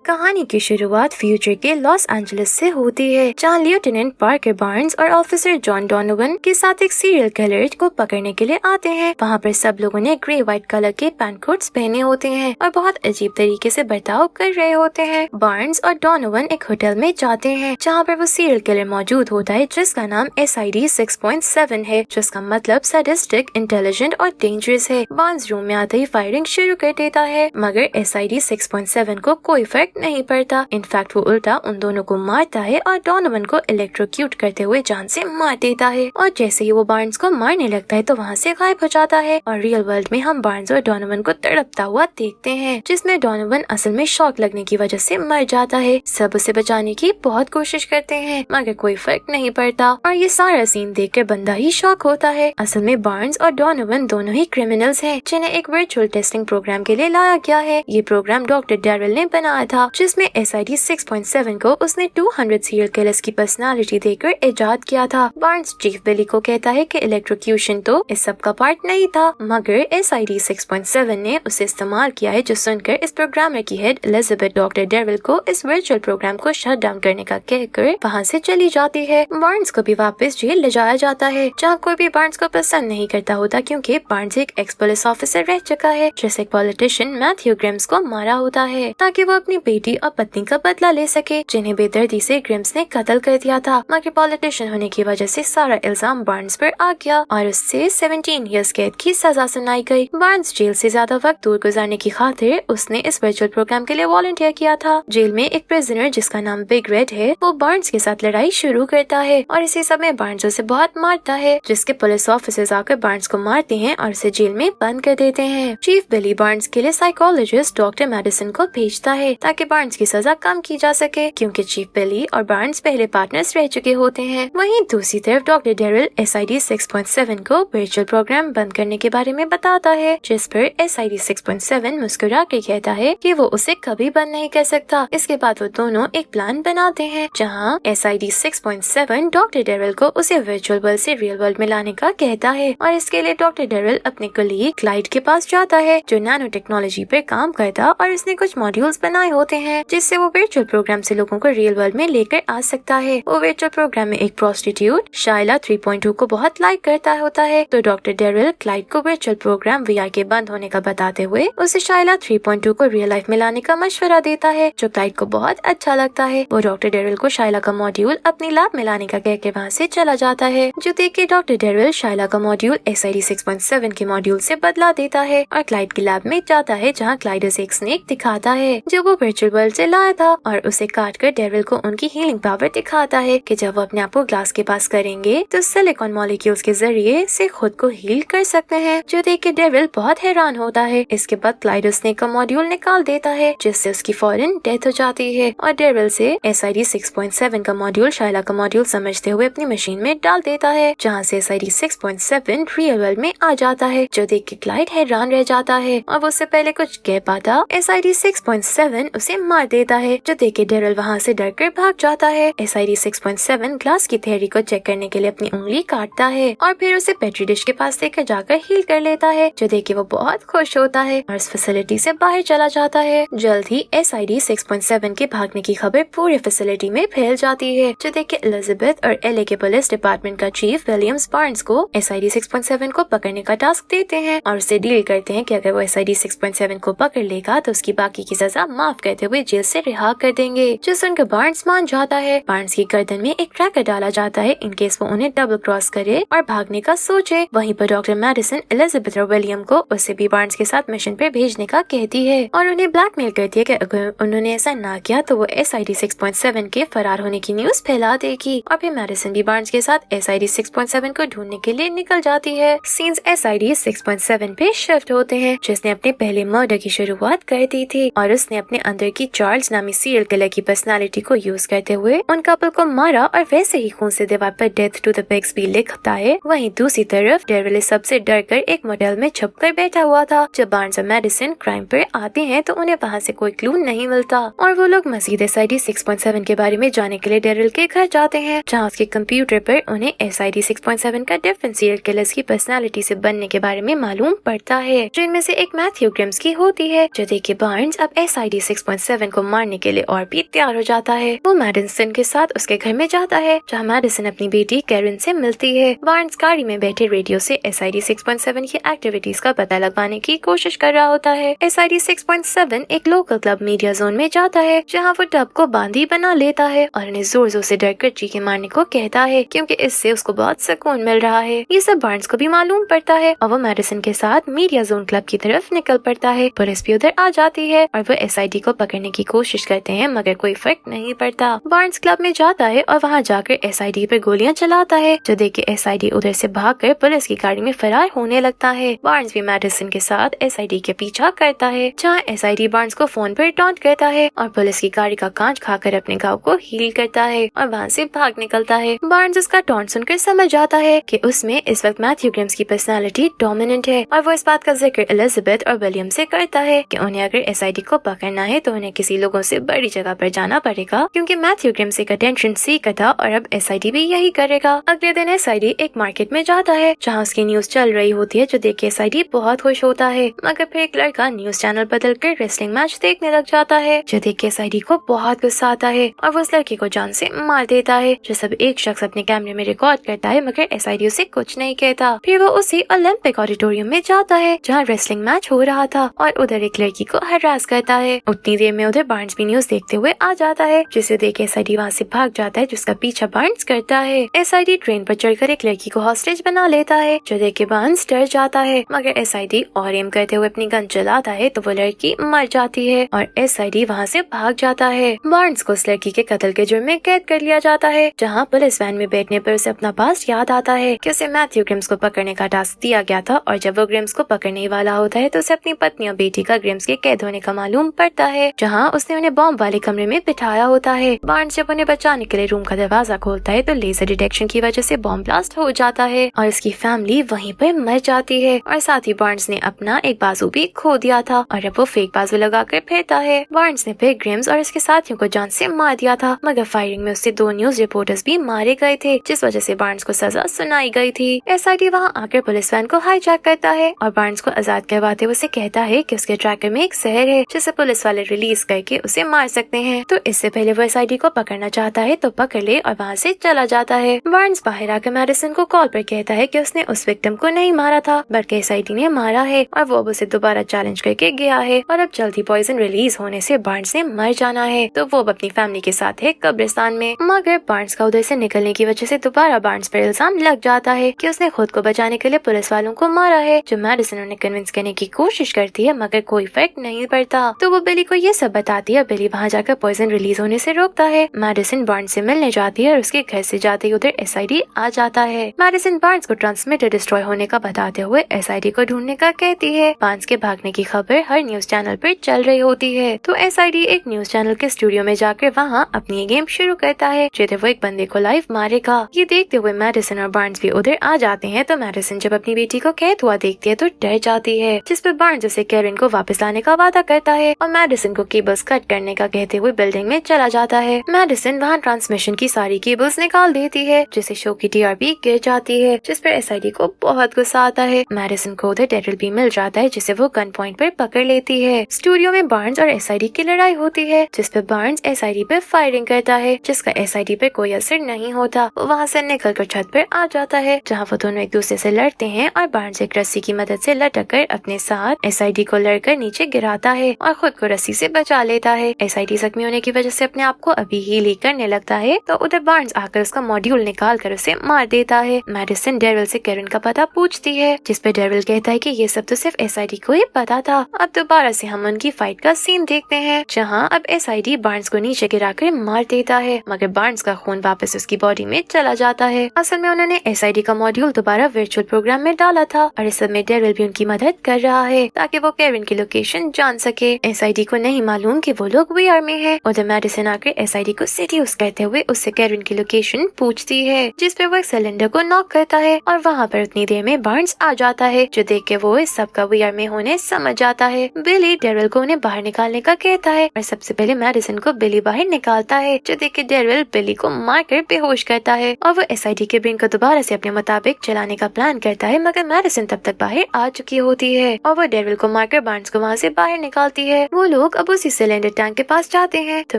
कहानी की शुरुआत फ्यूचर के लॉस एंजलिस से होती है, जहाँ लेफ्टिनेंट पार्कर बार्न्स और ऑफिसर जॉन डोनोवन के साथ एक सीरियल किलर को पकड़ने के लिए आते हैं। वहाँ पर सब लोगों ने ग्रे व्हाइट कलर के पैंट कोट्स पहने होते हैं और बहुत अजीब तरीके से बर्ताव कर रहे होते हैं। बार्न्स और डोनोवन एक होटल में जाते हैं, जहाँ पर वो सीरियल किलर मौजूद होता है, जिसका नाम SID 6.7 है, जिसका मतलब सैडिस्टिक, इंटेलिजेंट और डेंजरस है। बार्न्स रूम में आते ही फायरिंग शुरू कर देता है, मगर SID 6.7 को कोई फर्क नहीं पड़ता। इनफैक्ट वो उल्टा उन दोनों को मारता है और डोनोवन को इलेक्ट्रोक्यूट करते हुए जान से मार देता है। और जैसे ही वो बार्न्स को मारने लगता है तो वहाँ से गायब हो जाता है। और रियल वर्ल्ड में हम बार्न्स और डोनोवन को तड़पता हुआ देखते हैं, जिसमें डोनोवन असल में शॉक लगने की वजह से मर जाता है। सब उसे बचाने की बहुत कोशिश करते हैं, मगर कोई फर्क नहीं पड़ता। और ये सारा सीन देखकर बंदा ही शॉक होता है। असल में बार्न्स और डोनोवन दोनों ही क्रिमिनल्स हैं, जिन्हें एक वर्चुअल टेस्टिंग प्रोग्राम के लिए लाया गया है। ये प्रोग्राम डॉक्टर डेरिल ने बनाया था, जिसमें SID 6.7 को उसने 200 सीरियल किलर्स की पर्सनालिटी देकर इजाद किया था। बार्न्स चीफ बिली को कहता है कि इलेक्ट्रोक्यूशन तो इस सब का पार्ट नहीं था, मगर SID 6.7 ने उसे इस्तेमाल किया है, जो सुनकर इस प्रोग्रामर की हेड एलिजाबेथ डॉक्टर डेरिल को इस वर्चुअल प्रोग्राम को शट डाउन करने का कहकर वहाँ से चली जाती है। बार्न्स को भी वापस जेल ले जाया जाता है, जहाँ कोई भी बार्न्स को पसंद नहीं करता होता, क्योंकि बार्न्स एक एक्स पुलिस ऑफिसर रह चुका है, जिसे एक पॉलिटिशियन मैथ्यू ग्रिम्स को मारा होता है, ताकि वो अपनी बेटी और पत्नी का बदला ले सके, जिन्हें बेदर्दी से ग्रिम्स ने कत्ल कर दिया था। मगर पॉलिटिशियन होने की वजह से सारा इल्जाम बार्न्स पर आ गया और उससे 17 ईयर्स कैद की सजा सुनाई गई। बार्न्स जेल से ज्यादा वक्त दूर गुजारने की खातिर उसने इस वर्चुअल प्रोग्राम के लिए वॉलंटियर किया था। जेल में एक प्रिजनर जिसका नाम बिग रेड है, वो बार्न्स के साथ लड़ाई शुरू करता है और इसी समय बार्न्स उसे बहुत मारता है, जिसके पुलिस ऑफिसर्स आकर बार्न्स को मारते हैं और उसे जेल में बंद कर देते हैं। चीफ बिली बार्न्स के लिए साइकोलॉजिस्ट डॉक्टर मेडिसन को भेजता है, ताकि बार्न्स की सजा कम की जा सके, क्योंकि चीफ बिली और बार्न्स पहले पार्टनर्स रह चुके होते हैं। वहीं दूसरी तरफ डॉक्टर डेरिल SID 6.7 को वर्चुअल प्रोग्राम बंद करने के बारे में बताता है, जिस पर SID 6.7 मुस्कुरा के कहता है कि वो उसे कभी बंद नहीं कर सकता। इसके बाद वो दोनों एक प्लान बनाते हैं, जहाँ SID 6.7 डॉक्टर डेरिल को उसे वर्चुअल वर्ल्ड से रियल वर्ल्ड में लाने का कहता है। और इसके लिए डॉक्टर डेरिल अपने कलीग क्लाइड के पास जाता है, जो नैनो टेक्नोलॉजी पे काम करता और उसने कुछ मॉड्यूल्स बनाए होते हैं, जिससे वो वर्चुअल प्रोग्राम से लोगों को रियल वर्ल्ड में लेकर आ सकता है। वो वर्चुअल प्रोग्राम में एक प्रोस्टिट्यूट शाइला 3.2 को बहुत लाइक करता होता है, तो डॉक्टर डेरिल क्लाइड को वर्चुअल प्रोग्राम VR के बंद होने का बताते हुए उसे शाइला 3.2 को रियल लाइफ में लाने का मशवरा देता है, जो क्लाइड को बहुत अच्छा लगता है। वो डॉक्टर डेरिल को शाइला का मॉड्यूल अपनी लैब में लाने का कहकर वहाँ से चला जाता है, जो देख के डॉक्टर डेरिल शाइला का मॉड्यूल SID 6.7 के मॉड्यूल से बदला देता है और क्लाइड की लैब में जाता है, जहाँ क्लाइड उसे एक स्नेक दिखाता है, जो वो वर्चुअल वर्ल्ड से लाया था, और उसे काट कर डेरिल को उनकी हीलिंग पावर दिखाता है कि जब वो अपने आप को ग्लास के पास करेंगे तो सिलिकॉन मॉलिक्यूल्स के जरिए से खुद को हील कर सकते हैं, जो देख के डेरिल बहुत हैरान होता है। इसके बाद क्लाइड उस स्नेक का मॉड्यूल निकाल देता है, जिससे उसकी फौरन डेथ हो जाती है, और डेरिल से SID 6.7 का मॉड्यूल शाइला का मॉड्यूल समझते हुए अपनी मशीन में डाल देता है, जहाँ से SID 6.7 रियल वर्ल्ड में आ जाता है, जो देख के क्लाइड हैरान रह जाता है और वो उससे पहले कुछ कह पाता SID 6.7 उसे मार देता है, जो देख के डेरिल वहाँ से डर कर भाग जाता है। SID 6.7 ग्लास की थ्योरी को चेक करने के लिए अपनी उंगली काटता है और फिर उसे पेट्री डिश के पास लेकर जाकर हील कर लेता है, जो देख के वो बहुत खुश होता है और इस फैसिलिटी से बाहर चला जाता है। जल्द ही SID 6.7 के भागने की खबर पूरी फैसिलिटी में फैल जाती है, जो देख के एलिजाबेथ और LA के पुलिस डिपार्टमेंट का चीफ विलियम्स बार्न्स को SID 6.7 को पकड़ने का टास्क देते हैं और उससे डील करते हैं कि अगर वो SID 6.7 को पकड़ लेगा तो उसकी बाकी की सजा माफ करते हुए जेल से रिहा कर देंगे, जो सुनकर बार्न्स मान जाता है। बार्न्स की गर्दन में एक ट्रैकर डाला जाता है, इन केस वो उन्हें डबल क्रॉस करे और भागने का सोचे। वहीं पर डॉक्टर मेडिसन एलिजाबेथ और विलियम को उसे भी बार्न्स के साथ मिशन पर भेजने का कहती है और उन्हें ब्लैकमेल करती है कि अगर उन्होंने ऐसा ना किया तो वो SID 6.7 के फरार होने की न्यूज फैला देगी। और फिर मेडिसन भी बार्न्स के साथ SID 6.7 को ढूंढने के लिए निकल जाती है। सीन्स SID 6.7 पे शिफ्ट होते हैं, जिसने अपने पहले मर्डर की शुरुआत कर दी थी और उसने अपने अंदर की चार्ल्स नामी सीरियल किलर की पर्सनालिटी को यूज करते हुए उन कपल को मारा और वैसे ही खून से दीवार पर डेथ टू द पिग्स भी लिखता है। वहीं दूसरी तरफ डेरिल सबसे डर कर एक मोटेल में छुप कर बैठा हुआ था। जब बार्न्स और मेडिसन क्राइम पर आते हैं तो उन्हें वहाँ से कोई क्लू नहीं मिलता और वो लोग मजीद SID 6.7 के बारे में जानने के लिए डेरिल के घर जाते हैं, जहाँ उसके कंप्यूटर पर उन्हें SID 6.7 का डिफरेंट सीरियल किलर्स की पर्सनालिटी से बनने के बारे में मालूम पड़ता है, जिनमें से एक मैथ्यू ग्रिम्स की होती है, जो देख के बार्न्स अब SID 86.7 को मारने के लिए और भी तैयार हो जाता है। वो मैडिसन के साथ उसके घर में जाता है जहाँ मैडिसन अपनी बेटी कैरन से मिलती है। बार्न्स गाड़ी में बैठे रेडियो से SID 6.7 की एक्टिविटीज का पता लगवाने की कोशिश कर रहा होता है। SID 6.7 एक लोकल क्लब मीडिया जोन में जाता है जहाँ वो टब को बांदी बना लेता है और उन्हें जोर जोर से डरकर चीखे मारने को कहता है क्योंकि इससे उसको बहुत सुकून मिल रहा है। ये सब बार्न्स को भी मालूम पड़ता है और वो मैडिसन के साथ मीडिया जोन क्लब की तरफ निकल पड़ता है। पुलिस भी उधर आ जाती है और वो SID को पकड़ने की कोशिश करते हैं मगर कोई फर्क नहीं पड़ता। बार्न्स क्लब में जाता है और वहाँ जाकर SID पर गोलियां चलाता है जो देख के SID उधर से भागकर पुलिस की गाड़ी में फरार होने लगता है। बार्न्स भी मैडिसन के साथ SID के पीछा करता है जहाँ SID बार्न्स को फोन पर टॉन्ट करता है और पुलिस की गाड़ी का कांच खाकर अपने घाव को हील करता है और वहाँ से भाग निकलता है। बार्न्स उसका टॉन्ट सुनकर समझ आता है कि उसमें इस वक्त मैथ्यू ग्रिम्स की पर्सनालिटी डोमिनेंट है और वो इस बात का जिक्र एलिजाबेथ और विलियम से करता है कि उन्हें अगर SID को पकड़ना है तो उन्हें किसी लोगों से बड़ी जगह पर जाना पड़ेगा क्योंकि मैथ्यू ग्रिम्स एक अटेंशन सीकर था और अब SID भी यही करेगा। अगले दिन SID एक मार्केट में जाता है जहाँ उसकी न्यूज चल रही होती है जो देख के SID बहुत खुश होता है मगर फिर एक लड़का न्यूज चैनल बदल कर रेसलिंग मैच देखने लग जाता है जो देख के SID को बहुत गुस्सा आता है और वो उस लड़के को जान से मार देता है जो सब एक शख्स अपने कैमरे में रिकॉर्ड करता है मगर SID उसे कुछ नहीं कहता। फिर वो उसी ओलंपिक ऑडिटोरियम में जाता है जहाँ रेसलिंग मैच हो रहा था और उधर एक लड़की को हरास करता है। उतनी देर में उधर बार्न्स भी न्यूज देखते हुए आ जाता है जिसे देख SID वहाँ से भाग जाता है जिसका पीछा बार्न्स करता है। SID ट्रेन पर चढ़कर एक लड़की को हॉस्टेज बना लेता है जो देख के बार्न्स डर जाता है मगर SID और एम करते हुए अपनी गन चलाता है तो वो लड़की मर जाती है और SID वहाँ से भाग जाता है। बार्न्स को उस लड़की के कत्ल के जुर्म में कैद कर लिया जाता है जहाँ पुलिस वैन में बैठने पर उसे अपना पास्ट याद आता है कि उसे मैथ्यू ग्रिम्स को पकड़ने का टास्क दिया गया था और जब वो ग्रिम्स को पकड़ने वाला होता है तो उसे अपनी पत्नी और बेटी का ग्रिम्स के कैद होने का मालूम पड़ता है जहाँ उसने उन्हें बॉम्ब वाले कमरे में बिठाया होता है। बार्न्स जब उन्हें बचाने के लिए रूम का दरवाजा खोलता है तो लेजर डिटेक्शन की वजह से बॉम्ब ब्लास्ट हो जाता है और उसकी फैमिली वहीं पर मर जाती है और साथ ही बार्न्स ने अपना एक बाजू भी खो दिया था और अब वो फेक बाजू लगाकर फिरता है। बार्न्स ने फिर ग्रिम्स और उसके साथियों को जान से मार दिया था मगर फायरिंग में उससे 2 न्यूज रिपोर्टर्स भी मारे गए थे जिस वजह से बार्न्स को सजा सुनाई गई थी। SID वहाँ आकर पुलिस वैन को हाईजैक करता है और बार्न्स को आजाद करवाते हुए उसे कहता है कि उसके ट्रैकर में एक शहर है जिसे पुलिस वाले रिलीज करके उसे मार सकते हैं तो इससे पहले वो SID को पकड़ना चाहता है तो पकड़ ले और वहाँ से चला जाता है। बार्न्स बाहर आकर मैडिसन को कॉल पर कहता है कि उसने उस विक्टिम को नहीं मारा था बल्कि SID ने मारा है और वो अब उसे दोबारा चैलेंज करके गया है और अब जल्दी पॉइजन रिलीज होने से बार्न्स ने मर जाना है तो वो अपनी फैमिली के साथ है कब्रिस्तान में। मगर बार्न्स का उधर से निकलने की वजह से दोबारा बार्न्स पर इल्जाम लग जाता है कि उसने खुद को बचाने के लिए पुलिस वालों को मारा है जो मैडिसन उन्हें कन्विंस करने की कोशिश करती है मगर कोई फर्क नहीं पड़ता तो वो बिली को ये सब बताती है। बिली वहाँ जाकर पॉइजन रिलीज होने से रोकता है। मैडिसन बार्न्स से मिलने जाती है और उसके घर से जाते ही उधर SID आ जाता है। मैडिसन बार्न्स को ट्रांसमीटर डिस्ट्रॉय होने का बताते हुए SID को ढूंढने का कहती है। बार्न्स के भागने की खबर हर न्यूज चैनल पर चल रही होती है तो SID एक न्यूज चैनल के स्टूडियो में जाकर वहाँ अपनी गेम शुरू करता है जिसे वो एक बंदे को लाइव मारेगा। ये देखते हुए मैडिसन और बार्न्स भी उधर आ जाते हैं तो मैडिसन जब अपनी बेटी को कैद हुआ देखती है तो डर जाती है जिस पर बार्न्स उसे कैरन को वापस लाने का वादा करता है और मैडिसन को केबल्स कट करने का कहते हुए बिल्डिंग में चला जाता है। मैडिसन वहाँ ट्रांसमिशन की सारी केबल्स निकाल देती है जिससे शो की TRP गिर जाती है जिस पर SID को बहुत गुस्सा आता है। मैडिसन को उधर डेरिल भी मिल जाता है जिसे वो गन पॉइंट पर पकड़ लेती है। स्टूडियो में बार्न्स और SID की लड़ाई होती है जिस पर बार्न्स SID पर फायरिंग करता है जिसका SID पर कोई असर नहीं होता। वो वहाँ से निकल कर छत पर आ जाता है जहाँ वो दोनों एक दूसरे से लड़ते हैं और बार्न्स एक रस्सी की मदद से लटक कर अपने साथ SID को लड़कर नीचे गिराता है और खुद को रस्सी से बचा लेता है। SID जख्मी होने की वजह से अपने आप को अभी हील करने लगता है तो उधर बार्न्स आकर उसका मॉड्यूल निकाल कर उसे मार देता है। मैडिसन डेरिल से कैरन का पता पूछती है जिस पर डेरिल कहता है कि ये सब तो सिर्फ SID को ही पता था। अब दोबारा से हम उनकी फाइट का सीन देखते हैं जहाँ अब SID बार्न्स को नीचे गिराकर मार देता है मगर बार्न्स का खून वापस उसकी बॉडी में चला जाता है। असल में उन्होंने SID का मॉड्यूल दोबारा वर्चुअल प्रोग्राम में डाला था और इस सब में डेरिल भी उनकी मदद कर रहा है ताकि वो कैरन की लोकेशन जान सके। SID को नहीं मालूम कि वो लोग VR में हैं। उधर मैडिसन आकर SID को सीड्यूस करते हुए उससे कैरन की लोकेशन पूछती है जिस पे वो एक सिलेंडर को नॉक करता है और वहाँ पर उतनी देर में बार्न्स आ जाता है जो देख के वो इस सब का VR में होने समझ जाता है। बिली डेरिल को उन्हें बाहर निकालने का कहता है और सबसे पहले मैडिसन को बिली बाहर निकालता है जो देख के डेरिल बिली को मारकर बेहोश करता है और वो SID के ब्रेन को दोबारा से अपने मुताबिक चलाने का प्लान करता है मगर मैडिसन तब तक बाहर आ चुकी होती है और वो डेरिल को मारकर बार्न्स को वहाँ से बाहर निकालती है। वो लोग अब सब उसी सिलेंडर टैंक के पास जाते हैं तो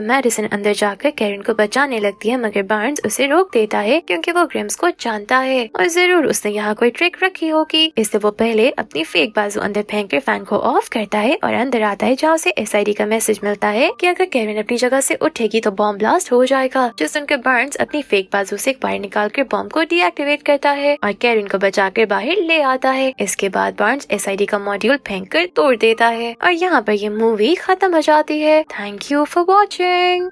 मेडिसन अंदर जाकर कैरन को बचाने लगती है, मगर बार्न्स उसे रोक देता है क्योंकि वो ग्रिम्स को जानता है और जरूर उसने यहाँ कोई ट्रिक रखी होगी। इससे वो पहले अपनी फेक बाजू अंदर फेंक कर फैन को ऑफ करता है और अंदर आता है, जहाँ उसे SID का मैसेज मिलता है कि अगर कैरन अपनी जगह से उठेगी तो बॉम्ब ब्लास्ट हो जाएगा। जिस सुनकर बार्न्स अपनी फेक बाजू से एक वायर निकाल कर बॉम्ब को डीएक्टिवेट करता है और कैरन को बचाकर बाहर ले आता है। इसके बाद बार्न्स SID का मॉड्यूल फेंक कर तोड़ देता है और यहाँ पर ये मूवी खत्म हो जाती है। Thank you for watching.